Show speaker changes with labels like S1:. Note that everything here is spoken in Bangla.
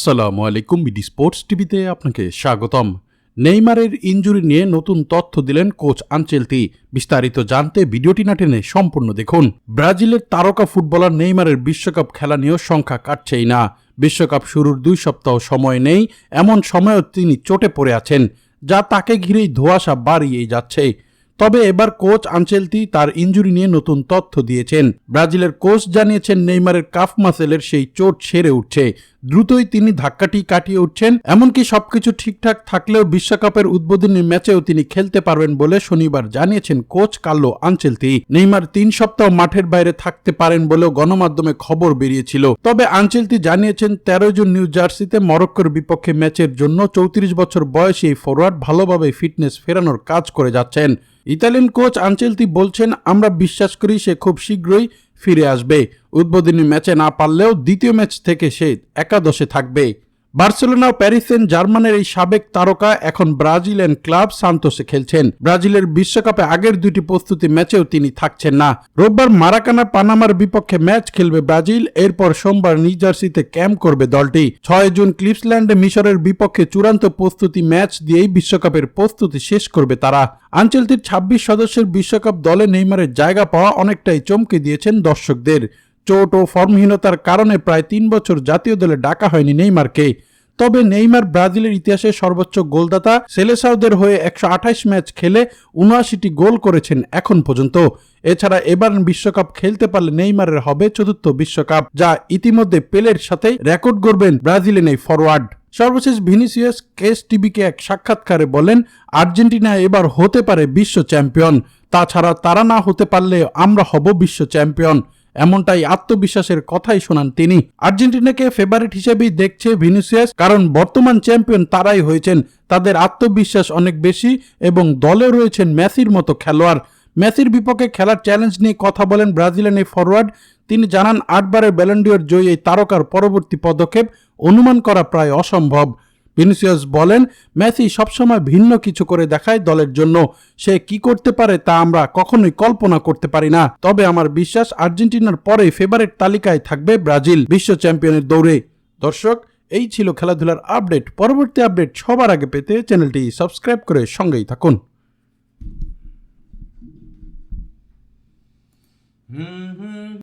S1: আসসালামু আলাইকুম, বিডি স্পোর্টস টিভিতে আপনাকে স্বাগতম। নেইমারের ইনজুরি নিয়ে নতুন তথ্য দিলেন কোচ আনচেলতি। বিস্তারিত জানতে ভিডিওটি না টেনে সম্পূর্ণ দেখুন। ব্রাজিলের তারকা ফুটবলার নেইমারের বিশ্বকাপ খেলা নিয়েও সংখ্যা কাটছেই না। বিশ্বকাপ শুরুর 2 সপ্তাহ সময় নেই, এমন সময়েও তিনি চোটে পড়ে আছেন, যা তাকে ঘিরেই ধোঁয়াশা বাড়িয়েই যাচ্ছে। তবে এবার কোচ আনচেলতি তার ইনজুরি নিয়ে নতুন তথ্য দিয়েছেন। ব্রাজিলের কোচ জানিয়েছেন নেইমারের কাফ মাসেলের সেই চোট সেরে উঠছে, দ্রুতই তিনি ধাক্কাটি কাটিয়ে উঠছেন। এমনকি সবকিছু ঠিকঠাক থাকলেও বিশ্বকাপের উদ্বোধনী ম্যাচেও তিনি খেলতে পারবেন বলে শনিবার জানিয়েছেন কোচ কার্লো আনচেলতি। নেইমার 3 সপ্তাহ মাঠের বাইরে থাকতে পারেন বলেও গণমাধ্যমে খবর বেরিয়েছিল। তবে আনচেলতি জানিয়েছেন 13 জুন নিউ জার্সিতে মরক্কোর বিপক্ষে ম্যাচের জন্য 34 বছর বয়সী এই ফরোয়ার্ড ভালোভাবে ফিটনেস ফেরানোর কাজ করে যাচ্ছেন। ইতালিয়ান কোচ আনচেলতি বলছেন, আমরা বিশ্বাস করি সে খুব শীঘ্রই ফিরে আসবে। উদ্বোধনী ম্যাচে না পারলেও দ্বিতীয় ম্যাচ থেকে সে একাদশে থাকবে। বার্সেলোনা ও প্যারিস সেন্ট জার্মানের এই সাবেক তারকা এখন ব্রাজিলিয়ান ক্লাব সান্তোসে খেলছেন। ব্রাজিলের বিশ্বকাপে আগের 2টি প্রস্তুতি ম্যাচেও তিনি থাকছেন না। রোববার মারাকানা পানামার বিপক্ষে ম্যাচ খেলবে ব্রাজিল, এরপর সোমবার নিউ জার্সিতে ক্যাম্প করবে দলটি। 6 জুন ক্লিভল্যান্ডে মিশরের বিপক্ষে চূড়ান্ত প্রস্তুতি ম্যাচ দিয়েই বিশ্বকাপের প্রস্তুতি শেষ করবে তারা। আনচেলতির 26 সদস্যের বিশ্বকাপ দলে নেইমারের জায়গা পাওয়া অনেকটাই চমকে দিয়েছেন দর্শকদের। চোট ও ফর্মহীনতার কারণে প্রায় 3 বছর জাতীয় দলে ডাকা হয়নি নেইমারকে। তবে নেইমার ব্রাজিলের ইতিহাসে সর্বোচ্চ গোলদাতা সেলেসাওদের হয়ে 128 ম্যাচ খেলে 79টি গোল করেছেন এখন পর্যন্ত। এছাড়া এবার বিশ্বকাপ খেলতে পারলে নেইমারের হবে 4র্থ বিশ্বকাপ, যা ইতিমধ্যে পেলের সাথে রেকর্ড গড়বেন ব্রাজিলিয়ান এই ফরওয়ার্ড। সর্বশেষ ভিনিসিয়াস কেস টিভিকে এক সাক্ষাৎকারে বলেন, আর্জেন্টিনা এবার হতে পারে বিশ্ব চ্যাম্পিয়ন, তাছাড়া তারা না হতে পারলে আমরা হব বিশ্ব চ্যাম্পিয়ন। এমনটাই আত্মবিশ্বাসের কথাই শোনান তিনি। আর্জেন্টিনাকে ফেভারিট হিসেবেই দেখছে ভিনিসিয়াস, কারণ বর্তমান চ্যাম্পিয়ন তারাই হয়েছেন। তাদের আত্মবিশ্বাস অনেক বেশি এবং দলে রয়েছেন মেসির মতো খেলোয়াড়। মেসির বিপক্ষে খেলার চ্যালেঞ্জ নিয়ে কথা বলেন ব্রাজিলিয়ান এই ফরওয়ার্ড। তিনি জানান, 8 বারের ব্যালন ডি'অর জয়ী এই তারকার পরবর্তী পদক্ষেপ অনুমান করা প্রায় অসম্ভব। ভিনিসিয়াস বলেন, মেসি সবসময় ভিন্ন কিছু করে দেখায় দলের জন্য। সে কি করতে পারে তা আমরা কখনোই কল্পনা করতে পারি না। তবে আমার বিশ্বাস আর্জেন্টিনার পরে ফেভারিট তালিকায় থাকবে ব্রাজিল বিশ্ব চ্যাম্পিয়নের দৌড়ে। দর্শক, এই ছিল খেলাধুলার আপডেট। পরবর্তী আপডেট সবার আগে পেতে চ্যানেলটি সাবস্ক্রাইব করে সঙ্গেই থাকুন।